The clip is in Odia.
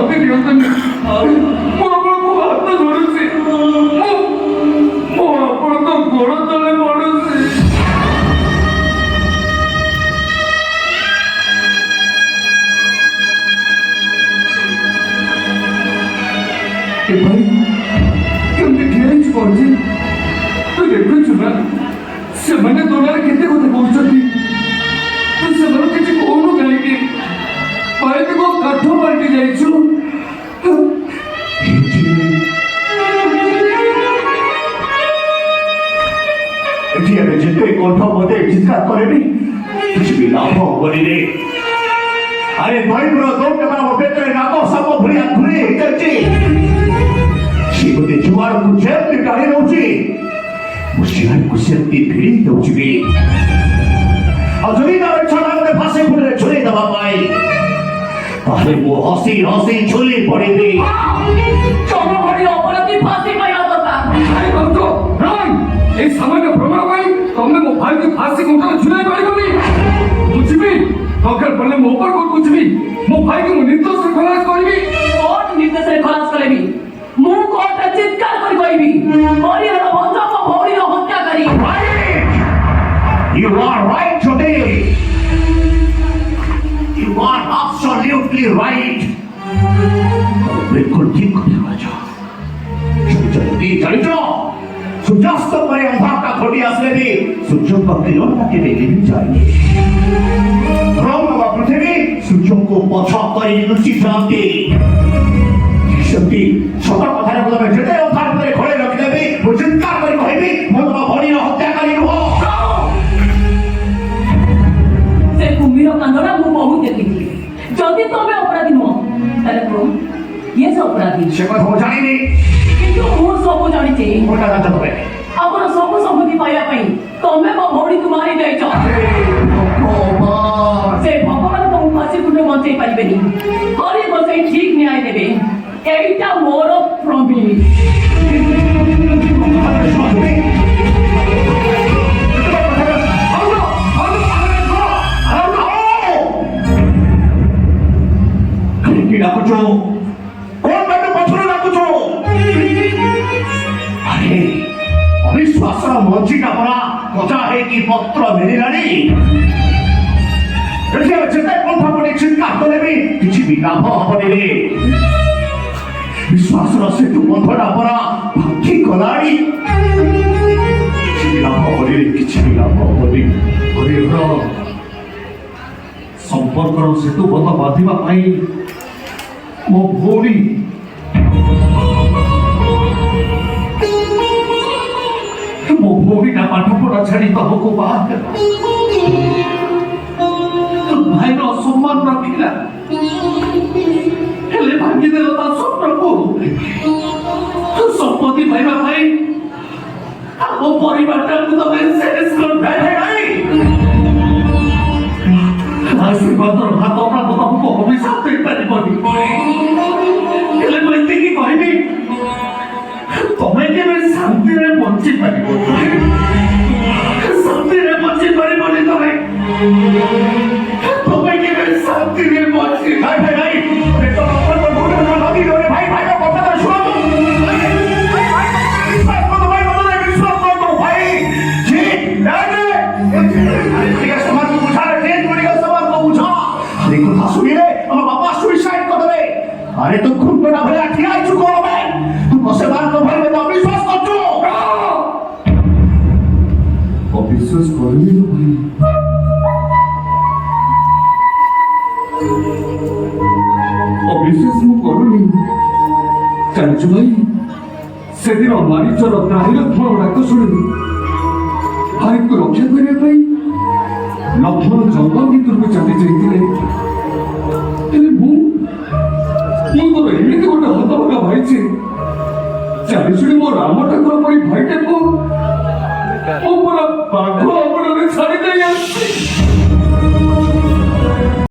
ହାତଟି ନିଅନ୍ତୁନି। ମୁଁ ଆପଣଙ୍କୁ ହାତ ଧରୁଛି, ମୁଁ ଆପଣଙ୍କ ଗୋଡ଼ ତଳେ ପଡ଼ୁଛି। ଭାଇ କେମିତି ଠିଆ ହେଇଛି ପଡୁଛି? ତୁ ଦେଖୁଛୁ ନା ସେମାନେ ତୋଳାରେ କେତେ କଥା କହୁଛନ୍ତି, ତୁ ସେମାନଙ୍କୁ କିଛି କହୁନୁ କାହିଁକି? ଭାଇ ତୁ କଣ କାଠ ପାଲଟି ଯାଇଛୁ? ଏଠି ଏବେ ଯେତେ କଣ୍ଠ ମତେ ଚିତ୍କାର କରେନି କିଛି ବି ଲାଭ ହବନି ରେ। ଆରେ ଦୈବର ଦୌଡ଼ବା ମୋ ପେଟରେ ନାକ ସାପ ଭଳିଆ ଘୁରେଇ ହେଇଯାଇଛି। ସେ ମୋତେ ଯୁଆଡ଼କୁ ଯେମିତି ଟାଣି ନେଉଛି ମୁଁ ସିଆଡ଼କୁ ସେମିତି ଭିଡ଼ି ଦେଉଛି ବି। ଆଉ ଯଦି ତାର ଇଚ୍ଛା ମୋତେ ଫାଶୀ ଖୁଣ୍ଟରେ ଝୁଲେଇ ଦେବା ପାଇଁ ତାହେଲେ ମୁଁ ହସି ହସି ଝୁଲି ପଡ଼ିବି। ତମ ଭଳି ଅପରାଧୀ ଫାଶୀ ପାଇବା ଦରକାର। এই সামান্য প্রমাণ পাই তুমি ମୋ ଭାଇକୁ ଫାଶୀ ଖୁଣ୍ଟରେ ଝୁଲାଇ ପାରିବନି। ମୁଁ ଯିବି, ଦରକାର ପଡ଼ିଲେ ମୋ ଉପର କୋର୍ଟକୁ ଯିବି, ମୋ ଭାଇକୁ ମୁଁ ନିର୍ଦ୍ଦୋଷରେ ଖଲାସ କରିବି। କୋର୍ଟ ନିର୍ଦ୍ଦେଶରେ ଖଲାସ କରେବି। ମୁଁ କୋର୍ଟରେ ଚିତ୍କାର କରି କହିବି ହରିହର ଭଞ୍ଜ ମୋ ଭଉଣୀର ହତ୍ୟାକାରୀ। You are right today. You are absolutely right. बिल्कुल ठीक কথা বলেছো। জানিছ সূর্যাস্ত পরে অন্ধকার ঘটি আসলে भी সূর্য কিরণটা কেটে নিভে যায়নি। রংবা পৃথিবী সূর্যকে পছ করে লুচি যাতে সেমতি সত কথার বলবে যেতে অন্ধার করে ঘরে রখিদেবি ମୁଁ ଚିତ୍କାର କରି କହିବି ମୁଁ ତମ ଭଉଣୀର ହତ୍ୟାକାରୀ ନୁହଁ। ସେ କୁମ୍ଭୀର କାନ୍ଦଣା ମୁଁ ବହୁତ ଦେଖିଥିଲି। ଯଦି ତମେ ଅପରାଧୀ ନୁହଁ ତାହେଲେ କଣ ଇଏ ସେ ଅପରାଧୀ? ସେ କଥା ମୁଁ ଜାଣିନି। କିନ୍ତୁ ମୁଁ ସବୁ ଜାଣିଛି। କୋଟା ଜାଣିଛ ତମେ? ଆମର ସବୁ ସମ୍ପତ୍ତି ପାଇବା ପାଇଁ ତମେ ମୋ ଭଉଣୀକୁ ମାରି ଯାଇଛ। ସେ ଭଗବାନ ତମକୁ ଫାଶୀ ଖୁଣ୍ଟ ବଞ୍ଚେଇ ପାରିବେନି। ଘରେ ବସେଇ ଠିକ ନ୍ୟାୟ ଦେବେ। এইটা ମୋର ପ୍ରମିସ୍। କାହିଁକି ଡାକୁଛ? କଣ ପାଇଁ ପଛରେ ଡାକୁଛ? ଆରେ ଅବିଶ୍ୱାସର ମଞ୍ଜିଟା ପରା ଗଜା ହେଇକି ପତ୍ର ମିଳିଲାଣି। ଏଠି ଆମେ ଯେତେ କଣ୍ଠ ପଡ଼ି ଚିତ୍କାର କଲେ ବି କିଛି ବି ଲାଭ ହବନି ରେ। ବିଶ୍ୱାସର ସେତୁ ବନ୍ଧଟା ପରା ଭାଙ୍ଗି ଗଲାଣି। କିଛି ବି ଲାଭ ହବନି, କିଛି ବି ଲାଭ ହବନି। ହରିହର ସମ୍ପର୍କର ସେତୁ ବନ୍ଧ ବାନ୍ଧିବା ପାଇଁ ମୋ ଭଉଣୀ ପାଠ ପଢା ଛାଡି ତମକୁ ବାହା ଦେଲା। ଭାଇର ସମ୍ମାନ ରଖିଲା, ହେଲେ ଭାଙ୍ଗିଦେଲ ତା ସ୍ୱପ୍ନକୁ। ସମ୍ପତ୍ତି ପାଇବା ପାଇଁ ଆମ ପରିବାରଟାକୁ ତମେ ଶେଷ କରିଦେଲ। ଆଶୀର୍ବାଦର ହାତ ପ୍ରାନ୍ତ ତମକୁ ଅଭିଶାପ ଦେଇପାରିବନି, ହେଲେ ମୁଁ ଏତିକି କହିବି ତମେ କେବେ ଶାନ୍ତିରେ ବଞ୍ଚି ପାରିବନି। ଶାନ୍ତିରେ ବଞ୍ଚି ପାରିବନି ତମେ କେବେ ଶାନ୍ତିରେ ବଞ୍ଚି ଭାଇ କଥା ଶୁଣନ୍ତୁ। ସମାଜକୁ ବୁଝାରେ ସମାଜକୁ ବୁଝା। ଏ କଥା ଶୁଣିଲେ ଆମ ବାପା ସୁଇସାଇଡ କରିଦେବେ। ଆରେ ତୁ ଖୁଣ୍ଟଟା ଭଳିଆ ଠିଆ ହେଇଛୁ କଣ ପାଇଁ? ତୁ ସେମାନଙ୍କ ଭାଇ ମୋତେ ଅବିଶ୍ୱାସ କରୁଛୁ। ଅବିଶ୍ୱାସ କରିବି ଭାଇ, ଅବିଶ୍ୱାସ ମୁଁ କରୁନି। ଜାଣିଛୁ ଭାଇ, ସେଦିନ ମାରିଚର ତ୍ରାହିରତ୍ନ ଡାକ ଶୁଣି ଭାଇକୁ ରକ୍ଷା କରିବା ପାଇଁ ଲକ୍ଷ୍ମଣ ଜଙ୍ଗଲ ଭିତରକୁ ଚାଲି ଯାଇଥିଲେ। ହେଲେ ମୁଁ ତୋର ଏମିତି ଗୋଟେ ହତଭାଗା ଭାଇଛି, ଚାଲି ଶୁଣି ମୋ ରାମ ଠାକୁର ପରି ଭାଇଟାକୁ ମୁଁ ପୁରା ବାଘ ଅବଳରେ ଛାଡ଼ି ଦେଇ ଆସିଛି।